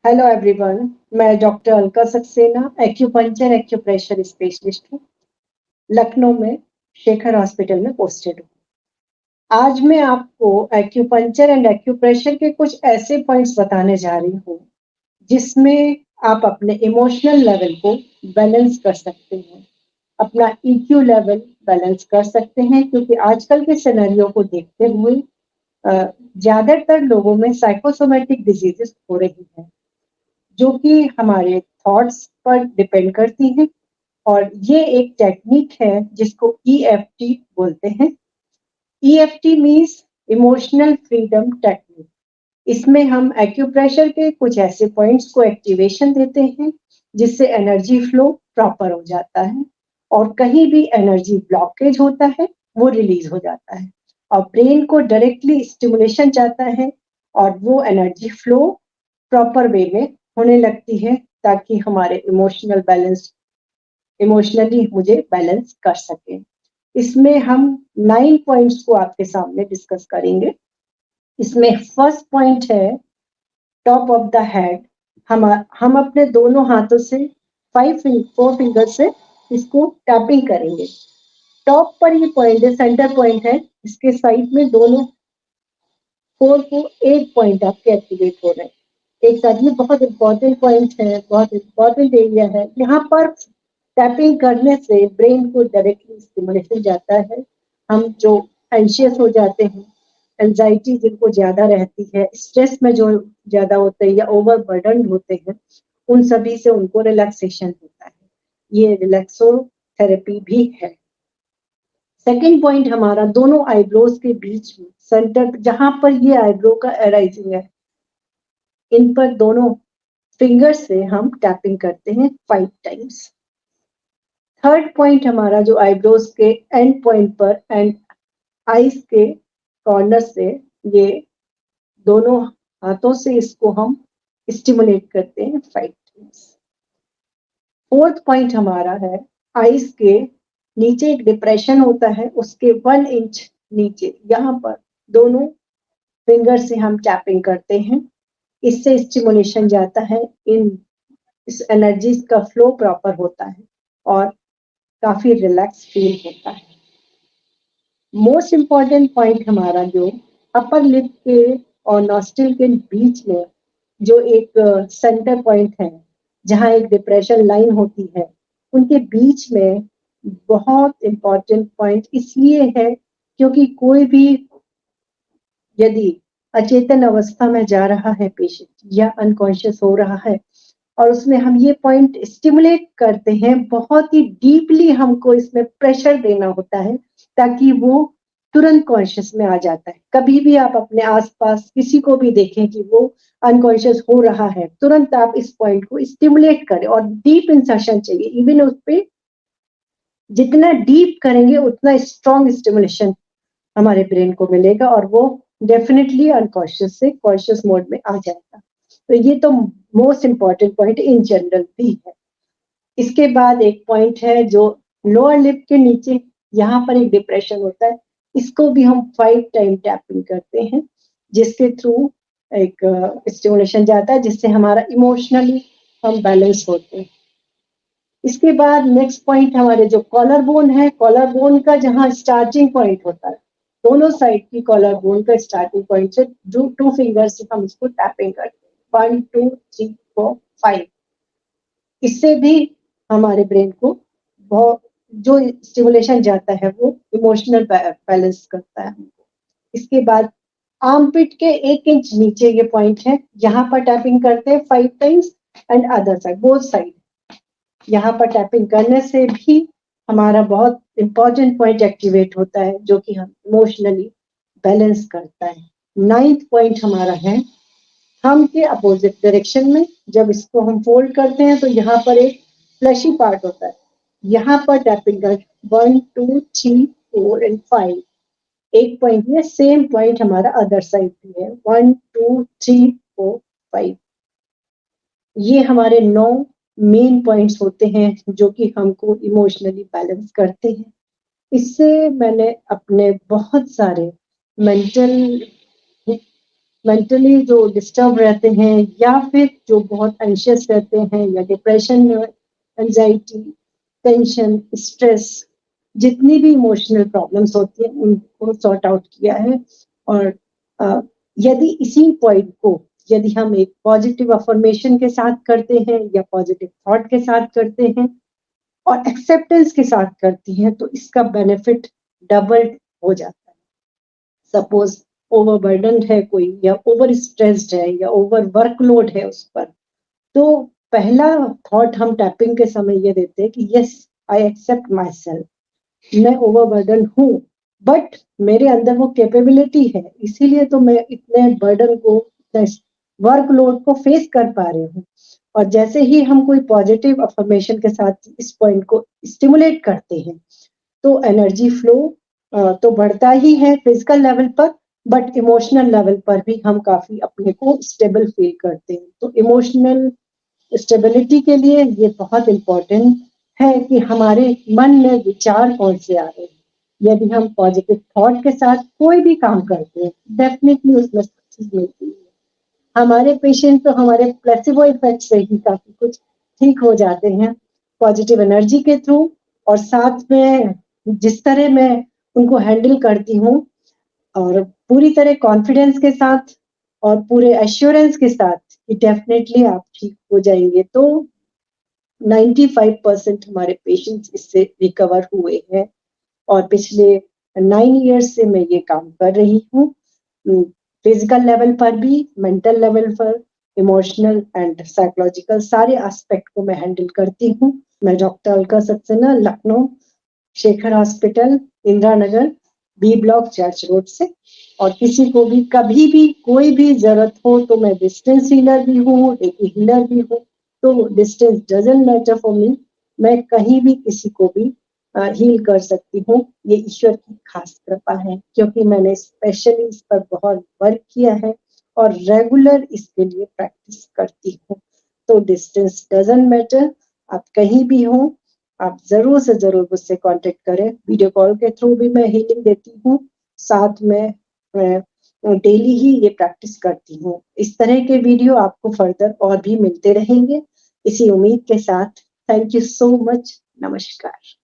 Hello everyone. मैं doctor Alka Saxena, acupuncture acupressure specialist हूँ। लखनऊ में शेखर हॉस्पिटल में पोस्टेड हूँ। आज मैं आपको एक्यूपंक्चर एंड एक्यूप्रेशर के कुछ ऐसे पॉइंट्स बताने जा रही हूँ जिसमें आप अपने इमोशनल लेवल को बैलेंस कर सकते हैं, अपना ईक्यू लेवल बैलेंस कर सकते हैं, क्योंकि आजकल के सिनेरियो को देखते हुए ज्यादातर लोगों में साइकोसोमेटिक डिजीजेस हो रही हैं, जो कि हमारे थॉट्स पर डिपेंड करती हैं। और ये एक टेक्निक है जिसको EFT बोलते हैं। EFT means emotional freedom technique. इसमें हम एक्यूप्रेशर के कुछ ऐसे पॉइंट्स को एक्टिवेशन देते हैं जिससे एनर्जी फ्लो प्रॉपर हो जाता है, और कहीं भी एनर्जी ब्लॉकेज होता है वो रिलीज हो जाता है, और ब्रेन को डायरेक्टली स्टिमुलेशन जाता है और वो एनर्जी फ्लो प्रॉपर वे में होने लगती है, ताकि हमारे इमोशनली मुझे बैलेंस कर सके। इसमें हम 9 पॉइंट्स को आपके सामने डिस्कस करेंगे। इसमें फर्स्ट पॉइंट है टॉप ऑफ द हेड। हम अपने दोनों हाथों से 4 फिंगर से इसको टैपिंग करेंगे। टॉप पर ये पॉइंट है, सेंटर पॉइंट है। इसके साइड में दोनों 4 को 8 पॉइंट आपके एक्टिवेट हो रहे हैं एक साथ। में बहुत इंपॉर्टेंट पॉइंट है, बहुत इंपॉर्टेंट एरिया है। यहाँ पर टैपिंग करने से ब्रेन को डायरेक्टली स्टिमुलेशन जाता है। हम जो एंशियस हो जाते हैं, एंजाइटी जिनको ज्यादा रहती है, स्ट्रेस में जो ज्यादा होते हैं या ओवर बर्डन होते हैं, उन सभी से उनको रिलैक्सेशन होता है। ये रिलैक्सो थेरेपी भी है। सेकेंड पॉइंट हमारा दोनों आईब्रोज के बीच में सेंटर, जहां पर ये आईब्रो का एराइजिंग है, इन पर दोनों फिंगर से हम टैपिंग करते हैं 5 टाइम्स। थर्ड पॉइंट हमारा जो आईब्रोज के एंड पॉइंट पर एंड आईज के कॉर्नर से, ये दोनों हाथों से इसको हम स्टिमुलेट करते हैं 5 टाइम्स। फोर्थ पॉइंट हमारा है आईज के नीचे एक डिप्रेशन होता है, उसके 1 इंच नीचे, यहाँ पर दोनों फिंगर से हम टैपिंग करते हैं। इससे स्टिमुलेशन जाता है, इस एनर्जी का फ्लो प्रॉपर होता है और काफी रिलैक्स फील होता है। मोस्ट इम्पॉर्टेंट पॉइंट हमारा जो अपर लिप के और नॉस्ट्रिल के बीच में जो एक सेंटर पॉइंट है, जहां एक डिप्रेशन लाइन होती है, उनके बीच में बहुत इम्पॉर्टेंट पॉइंट इसलिए है क्योंकि कोई भी यदि अचेतन अवस्था में जा रहा है पेशेंट या अनकॉन्शियस हो रहा है, और उसमें हम ये पॉइंट स्टिमुलेट करते हैं, बहुत ही डीपली हमको इसमें प्रेशर देना होता है ताकि वो तुरंत कॉन्शियस में आ जाता है। कभी भी आप अपने आसपास किसी को भी देखें कि वो अनकॉन्शियस हो रहा है, तुरंत आप इस पॉइंट को स्टिमुलेट करें, और डीप इंसर्शन चाहिए। इवन उस पे जितना डीप करेंगे उतना स्ट्रॉन्ग स्टिमुलेशन हमारे ब्रेन को मिलेगा, और वो डेफिनेटली अनकॉन्शियस से कॉन्शियस मोड में आ जाएगा। तो ये तो most important point in general भी है। इसके बाद एक पॉइंट है जो लोअर लिप के नीचे, यहाँ पर एक डिप्रेशन होता है, इसको भी हम 5 टाइम टैपिंग करते हैं, जिसके थ्रू एक स्टिमुलेशन जाता है, जिससे हमारा इमोशनली हम बैलेंस होते हैं। इसके बाद नेक्स्ट पॉइंट हमारे जो कॉलर बोन है, कॉलर बोन का जहाँ स्टार्टिंग पॉइंट होता है, दोनों साइड की कॉलर बोन का स्टार्टिंग पॉइंट से 2 फिंगर से हम इसको टैपिंग करते हैं 1 2 3 4 5। इससे भी हमारे ब्रेन को बहुत जो स्टिमुलेशन जाता है वो इमोशनल बैलेंस करता है हमको। इसके बाद आर्मपिट के 1 इंच नीचे ये पॉइंट है, यहाँ पर टैपिंग करते हैं 5 times, and other side, both side. यहाँ पर टैपिंग करने से भी हमारा बहुत इंपॉर्टेंट पॉइंट एक्टिवेट होता है, जो कि हम इमोशनली बैलेंस करता है। 9th पॉइंट हमारा है थंब के अपोजिट डायरेक्शन में। जब इसको हम फोल्ड करते हैं तो यहाँ पर एक फ्लैशी पार्ट होता है, यहाँ पर टैपिंग कर 1 2 3 4 एंड 5। एक पॉइंट में सेम पॉइंट हमारा अदर साइड भी है, 1 2 3 4 5। ये हमारे 9 मेन पॉइंट्स होते हैं जो कि हमको इमोशनली बैलेंस करते हैं। इससे मैंने अपने बहुत सारे मेंटल मेंटली जो डिस्टर्ब रहते हैं या फिर जो बहुत एंशियस रहते हैं या डिप्रेशन, एंजाइटी, टेंशन, स्ट्रेस, जितनी भी इमोशनल प्रॉब्लम्स होती हैं उनको सॉर्ट आउट किया है। और यदि इसी पॉइंट को यदि हम एक पॉजिटिव अफर्मेशन के साथ करते हैं या पॉजिटिव थॉट के साथ करते हैं और एक्सेप्टेंस के साथ करती हैं तो इसका बेनिफिट डबल हो जाता है। सपोज ओवरबर्डन है कोई या ओवर स्ट्रेस्ड है या ओवर वर्कलोड है उस पर, तो पहला थॉट हम टैपिंग के समय ये देते हैं कि yes I accept myself, मैं ओवरबर्डन हूँ बट मेरे अंदर वो कैपेबिलिटी है, इसीलिए तो मैं इतने बर्डन को, वर्कलोड को फेस कर पा रही हूँ। और जैसे ही हम कोई पॉजिटिव अफर्मेशन के साथ इस पॉइंट को स्टिमुलेट करते हैं तो एनर्जी फ्लो तो बढ़ता ही है फिजिकल लेवल पर, बट इमोशनल लेवल पर भी हम काफी अपने को स्टेबल फील करते हैं। तो इमोशनल स्टेबिलिटी के लिए ये बहुत इम्पोर्टेंट है कि हमारे मन में विचार कौन से आ रहे हैं। यदि हम पॉजिटिव थॉट के साथ कोई भी काम करते हैं डेफिनेटली उसमें सक्सेस मिलती है। हमारे पेशेंट तो हमारे प्लेसिबो इफेक्ट से ही काफी कुछ ठीक हो जाते हैं पॉजिटिव एनर्जी के थ्रू। और साथ में जिस तरह मैं उनको हैंडल करती हूँ और पूरी तरह कॉन्फिडेंस के साथ और पूरे एश्योरेंस के साथ कि डेफिनेटली आप ठीक हो जाएंगे, तो 95% हमारे पेशेंट्स इससे रिकवर हुए हैं। और पिछले 9 इयर्स से मैं ये काम कर रही हूँ, फिजिकल लेवल पर भी, मेंटल लेवल पर, इमोशनल एंड साइकोलॉजिकल सारे एस्पेक्ट को मैं हैंडल करती हूँ। मैं doctor Alka Saxena, Lucknow, Shekhar hospital, Indira Nagar, B block, church road से। और किसी को भी कभी भी कोई भी जरूरत हो तो मैं डिस्टेंस हीलर भी हूँ, एक हीलर भी हूँ, तो distance doesn't matter for me. मैं कहीं भी किसी को भी हील कर सकती हूँ। ये ईश्वर की खास कृपा है क्योंकि मैंने स्पेशली इस पर बहुत वर्क किया है और रेगुलर इसके लिए प्रैक्टिस करती हूँ। तो डिस्टेंस डजंट मैटर, आप कहीं भी हो, आप जरूर से जरूर मुझसे कांटेक्ट करें। वीडियो कॉल के थ्रू भी मैं हीलिंग देती हूँ, साथ में डेली ही ये प्रैक्टिस करती हूँ। इस तरह के वीडियो आपको फर्दर और भी मिलते रहेंगे इसी उम्मीद के साथ। Thank you so much. नमस्कार।